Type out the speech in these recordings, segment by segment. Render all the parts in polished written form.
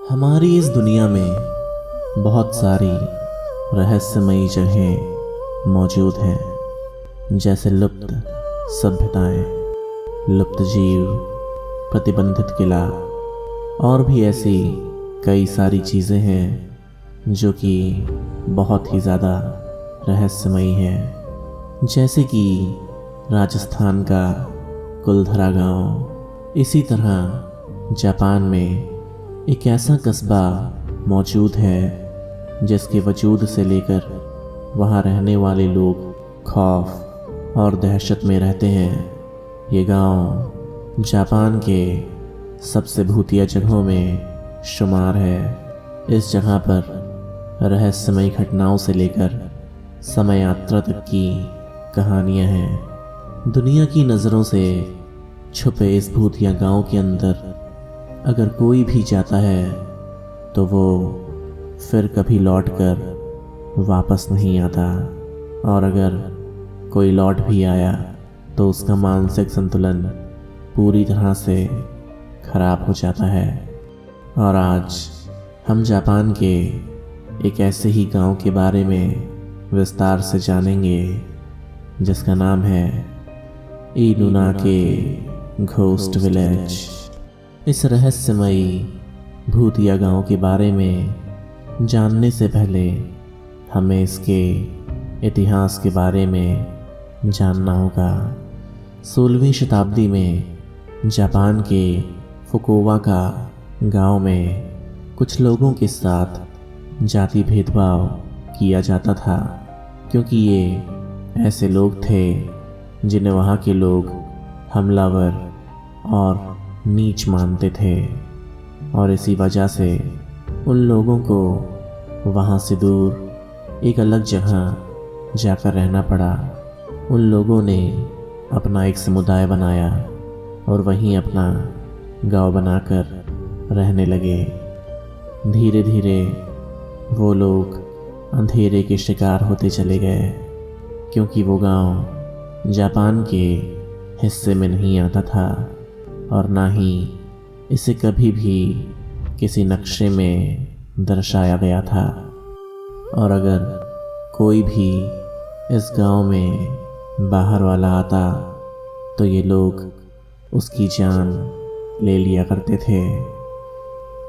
हमारी इस दुनिया में बहुत सारी रहस्यमयी जगहें मौजूद हैं, जैसे लुप्त सभ्यताएं, लुप्त जीव, प्रतिबंधित किला और भी ऐसी कई सारी चीज़ें हैं जो कि बहुत ही ज़्यादा रहस्यमयी हैं। जैसे कि राजस्थान का कुलधरा गांव, इसी तरह जापान में एक ऐसा कस्बा मौजूद है जिसके वजूद से लेकर वहाँ रहने वाले लोग खौफ और दहशत में रहते हैं। ये गांव जापान के सबसे भूतिया जगहों में शुमार है। इस जगह पर रहस्यमयी घटनाओं से लेकर समय यात्रा तक की कहानियां हैं। दुनिया की नज़रों से छुपे इस भूतिया गांव के अंदर अगर कोई भी जाता है तो वो फिर कभी लौटकर वापस नहीं आता, और अगर कोई लौट भी आया तो उसका मानसिक संतुलन पूरी तरह से खराब हो जाता है। और आज हम जापान के एक ऐसे ही गांव के बारे में विस्तार से जानेंगे जिसका नाम है इनुनाके घोस्ट विलेज। इस रहस्यमयी भूतिया गांव के बारे में जानने से पहले हमें इसके इतिहास के बारे में जानना होगा। 16वीं शताब्दी में जापान के फुकुओका गांव में कुछ लोगों के साथ जाति भेदभाव किया जाता था, क्योंकि ये ऐसे लोग थे जिन्हें वहाँ के लोग हमलावर और नीच मानते थे, और इसी वजह से उन लोगों को वहाँ से दूर एक अलग जगह जाकर रहना पड़ा। उन लोगों ने अपना एक समुदाय बनाया और वहीं अपना गांव बनाकर रहने लगे। धीरे धीरे वो लोग अंधेरे के शिकार होते चले गए, क्योंकि वो गांव जापान के हिस्से में नहीं आता था और ना ही इसे कभी भी किसी नक्शे में दर्शाया गया था। और अगर कोई भी इस गांव में बाहर वाला आता तो ये लोग उसकी जान ले लिया करते थे।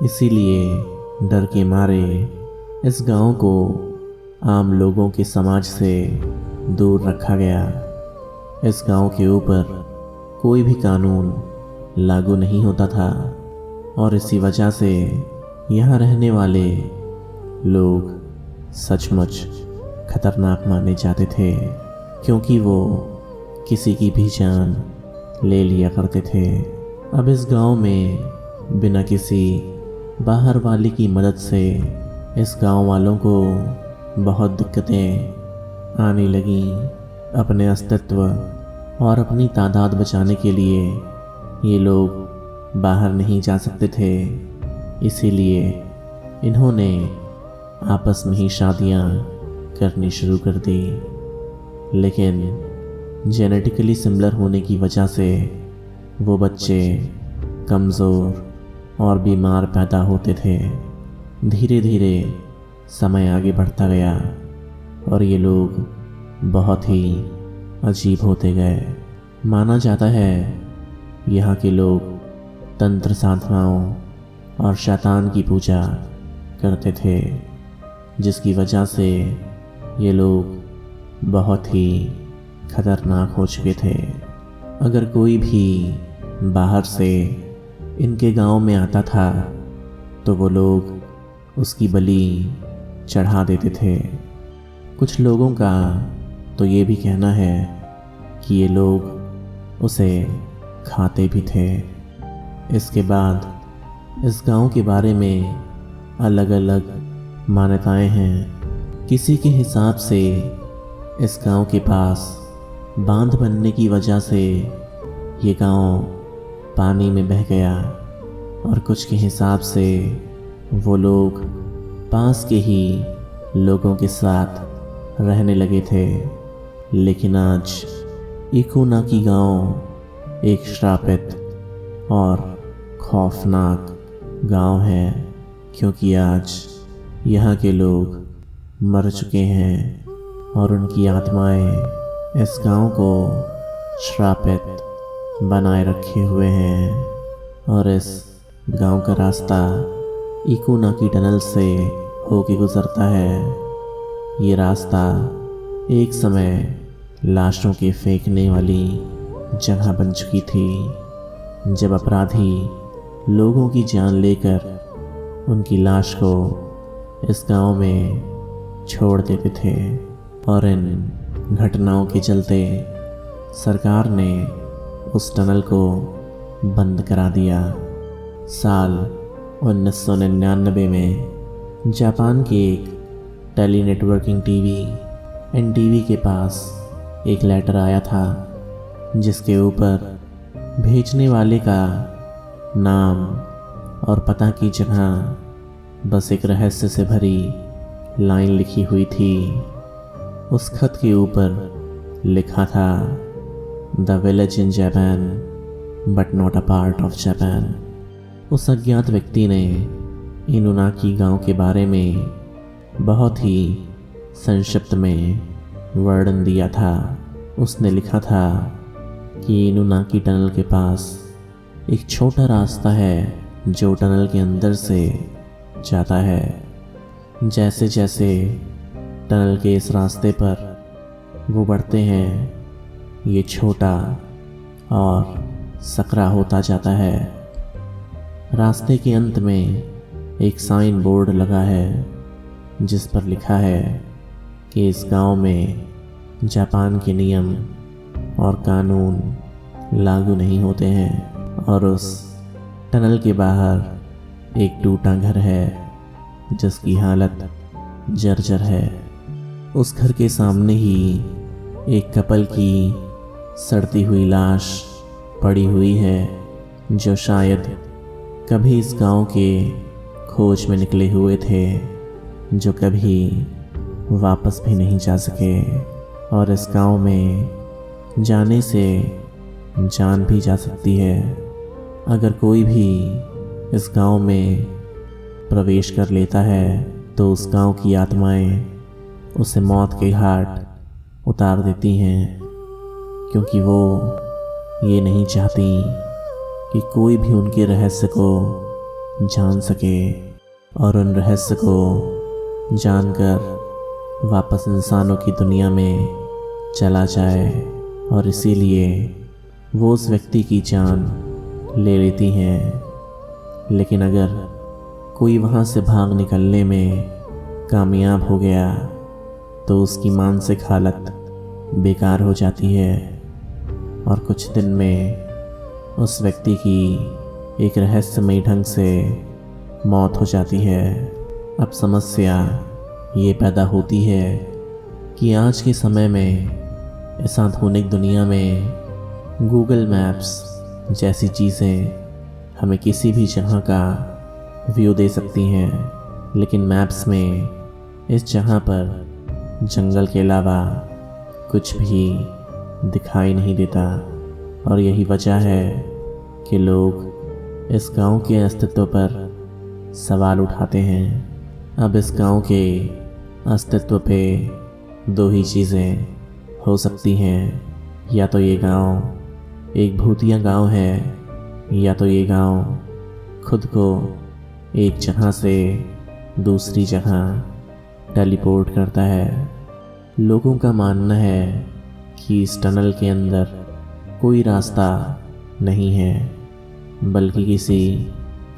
इसीलिए डर के मारे इस गांव को आम लोगों के समाज से दूर रखा गया। इस गांव के ऊपर कोई भी कानून लागू नहीं होता था, और इसी वजह से यहाँ रहने वाले लोग सचमुच खतरनाक माने जाते थे, क्योंकि वो किसी की भी जान ले लिया करते थे। अब इस गांव में बिना किसी बाहर वाले की मदद से इस गांव वालों को बहुत दिक्कतें आने लगीं। अपने अस्तित्व और अपनी तादाद बचाने के लिए ये लोग बाहर नहीं जा सकते थे, इसीलिए इन्होंने आपस में ही शादियां करनी शुरू कर दी। लेकिन जेनेटिकली सिमिलर होने की वजह से वो बच्चे कमज़ोर और बीमार पैदा होते थे। धीरे धीरे समय आगे बढ़ता गया और ये लोग बहुत ही अजीब होते गए। माना जाता है यहाँ के लोग तंत्र साधनाओं और शैतान की पूजा करते थे, जिसकी वजह से ये लोग बहुत ही खतरनाक हो चुके थे। अगर कोई भी बाहर से इनके गांव में आता था तो वो लोग उसकी बलि चढ़ा देते थे। कुछ लोगों का तो ये भी कहना है कि ये लोग उसे खाते भी थे। इसके बाद इस गांव के बारे में अलग अलग मान्यताएं हैं। किसी के हिसाब से इस गांव के पास बांध बनने की वजह से ये गांव पानी में बह गया, और कुछ के हिसाब से वो लोग पास के ही लोगों के साथ रहने लगे थे। लेकिन आज इनुनाके गांव एक श्रापित और खौफनाक गांव है। क्योंकि आज यहाँ के लोग मर चुके हैं और उनकी आत्माएं इस गांव को श्रापित बनाए रखे हुए हैं। और इस गांव का रास्ता इकुना की टनल से होके गुजरता है। ये रास्ता एक समय लाशों के फेंकने वाली जगह बन चुकी थी, जब अपराधी लोगों की जान लेकर उनकी लाश को इस गांव में छोड़ देते थे। और इन घटनाओं के चलते सरकार ने उस टनल को बंद करा दिया। साल 1999 में जापान के एक टेली नेटवर्किंग टीवी एनटीवी के पास एक लेटर आया था, जिसके ऊपर भेजने वाले का नाम और पता की जगह बस एक रहस्य से भरी लाइन लिखी हुई थी। उस खत के ऊपर लिखा था, the village in Japan but not a part of Japan. उस अज्ञात व्यक्ति ने इनुनाकी गांव के बारे में बहुत ही संक्षिप्त में वर्णन दिया था। उसने लिखा था कि इनुनाकी टनल के पास एक छोटा रास्ता है जो टनल के अंदर से जाता है। जैसे जैसे टनल के इस रास्ते पर वो बढ़ते हैं, ये छोटा और सकरा होता जाता है। रास्ते के अंत में एक साइन बोर्ड लगा है, जिस पर लिखा है कि इस गांव में जापान के नियम और कानून लागू नहीं होते हैं। और उस टनल के बाहर एक टूटा घर है जिसकी हालत जर्जर है। उस घर के सामने ही एक कपल की सड़ती हुई लाश पड़ी हुई है, जो शायद कभी इस गांव के खोज में निकले हुए थे, जो कभी वापस भी नहीं जा सके। और इस गांव में जाने से जान भी जा सकती है। अगर कोई भी इस गांव में प्रवेश कर लेता है तो उस गांव की आत्माएं उसे मौत के घाट उतार देती हैं, क्योंकि वो ये नहीं चाहती कि कोई भी उनके रहस्य को जान सके और उन रहस्य को जानकर वापस इंसानों की दुनिया में चला जाए। और इसीलिए वो उस व्यक्ति की जान ले लेती हैं। लेकिन अगर कोई वहाँ से भाग निकलने में कामयाब हो गया तो उसकी मानसिक हालत बेकार हो जाती है और कुछ दिन में उस व्यक्ति की एक रहस्यमयी ढंग से मौत हो जाती है। अब समस्या ये पैदा होती है कि आज के समय में इस आधुनिक दुनिया में गूगल मैप्स जैसी चीज़ें हमें किसी भी जगह का व्यू दे सकती हैं, लेकिन मैप्स में इस जगह पर जंगल के अलावा कुछ भी दिखाई नहीं देता। और यही वजह है कि लोग इस गांव के अस्तित्व पर सवाल उठाते हैं। अब इस गांव के अस्तित्व पे दो ही चीज़ें हो सकती हैं, या तो ये गांव एक भूतिया गांव है, या तो ये गांव खुद को एक जगह से दूसरी जगह टेलीपोर्ट करता है। लोगों का मानना है कि इस टनल के अंदर कोई रास्ता नहीं है, बल्कि किसी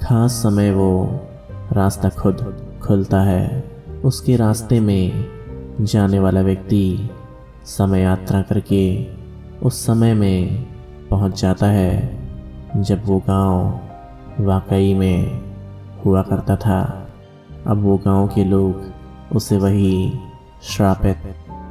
खास समय वो रास्ता खुद खुलता है। उसके रास्ते में जाने वाला व्यक्ति समय यात्रा करके उस समय में पहुंच जाता है जब वो गांव वाकई में हुआ करता था। अब वो गांव के लोग उसे वही श्रापित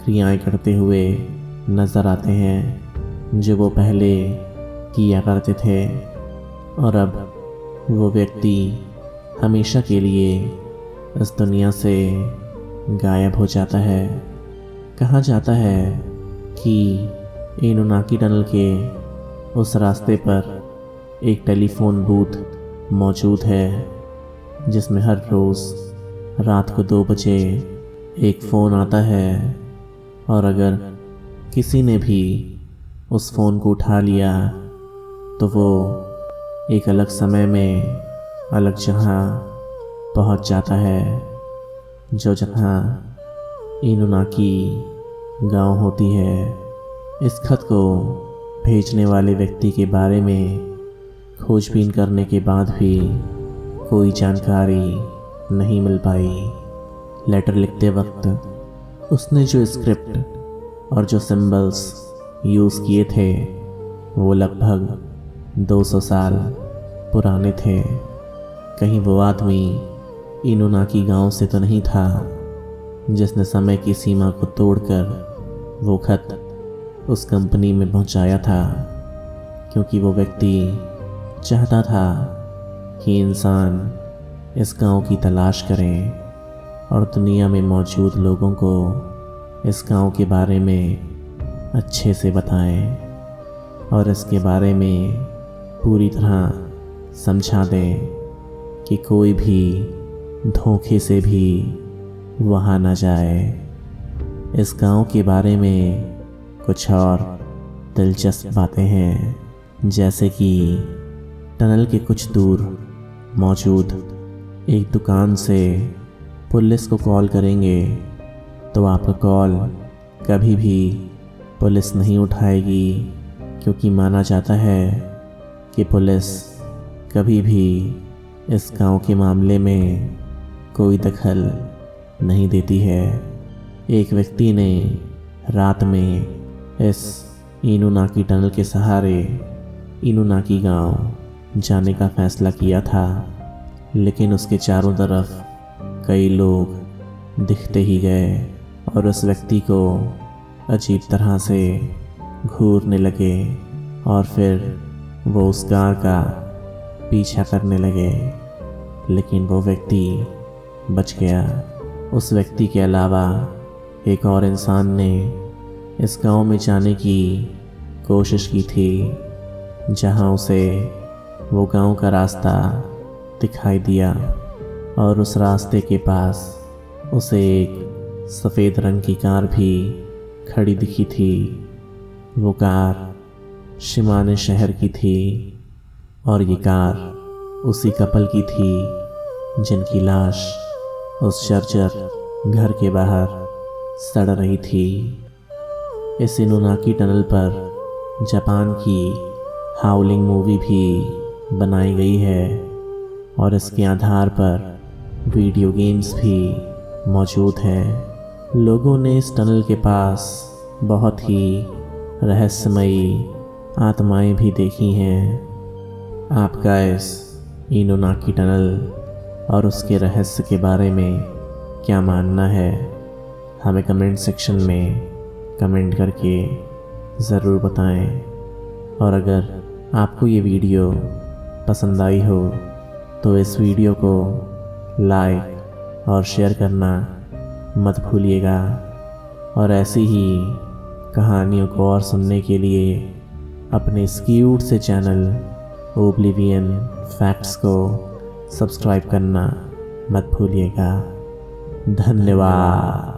क्रियाएं करते हुए नज़र आते हैं जो वो पहले किया करते थे। और अब वो व्यक्ति हमेशा के लिए इस दुनिया से गायब हो जाता है। कहा जाता है कि इनुनाकी टनल के उस रास्ते पर एक टेलीफोन बूथ मौजूद है, जिसमें हर रोज़ रात को 2 बजे एक फ़ोन आता है और अगर किसी ने भी उस फ़ोन को उठा लिया तो वो एक अलग समय में अलग जगह पहुंच जाता है, जो जगह इनुनाकी गांव होती है। इस खत को भेजने वाले व्यक्ति के बारे में खोजबीन करने के बाद भी कोई जानकारी नहीं मिल पाई। लेटर लिखते वक्त उसने जो स्क्रिप्ट और जो सिंबल्स यूज़ किए थे वो लगभग 200 साल पुराने थे। कहीं वो आदमी इनुनाकी गांव से तो नहीं था जिसने समय की सीमा को तोड़कर वो खत उस कंपनी में पहुंचाया था, क्योंकि वो व्यक्ति चाहता था कि इंसान इस गांव की तलाश करें और दुनिया में मौजूद लोगों को इस गांव के बारे में अच्छे से बताएं और इसके बारे में पूरी तरह समझा दें कि कोई भी धोखे से भी वहाँ न जाए। इस गांव के बारे में कुछ और दिलचस्प बातें हैं, जैसे कि टनल के कुछ दूर मौजूद एक दुकान से पुलिस को कॉल करेंगे तो आपका कॉल कभी भी पुलिस नहीं उठाएगी, क्योंकि माना जाता है कि पुलिस कभी भी इस गांव के मामले में कोई दखल नहीं देती है। एक व्यक्ति ने रात में इस इनुनाकी टनल के सहारे इनुनाकी गांव जाने का फैसला किया था, लेकिन उसके चारों तरफ कई लोग दिखते ही गए और उस व्यक्ति को अजीब तरह से घूरने लगे और फिर वो उस कार का पीछा करने लगे, लेकिन वो व्यक्ति बच गया। उस व्यक्ति के अलावा एक और इंसान ने इस गांव में जाने की कोशिश की थी, जहां उसे वो गांव का रास्ता दिखाई दिया और उस रास्ते के पास उसे एक सफ़ेद रंग की कार भी खड़ी दिखी थी। वो कार शिमाने शहर की थी और ये कार उसी कपल की थी जिनकी लाश उस चर्चर घर के बाहर सड़ रही थी। इस इनुनाकी टनल पर जापान की हाउलिंग मूवी भी बनाई गई है और इसके आधार पर वीडियो गेम्स भी मौजूद हैं। लोगों ने इस टनल के पास बहुत ही रहस्यमयी आत्माएं भी देखी हैं। आपका इस इनुनाकी टनल और उसके रहस्य के बारे में क्या मानना है, हमें कमेंट सेक्शन में कमेंट करके ज़रूर बताएं। और अगर आपको ये वीडियो पसंद आई हो तो इस वीडियो को लाइक और शेयर करना मत भूलिएगा। और ऐसी ही कहानियों को और सुनने के लिए अपने इस क्यूट से चैनल ओब्लिवियन फैक्ट्स को सब्सक्राइब करना मत भूलिएगा। धन्यवाद।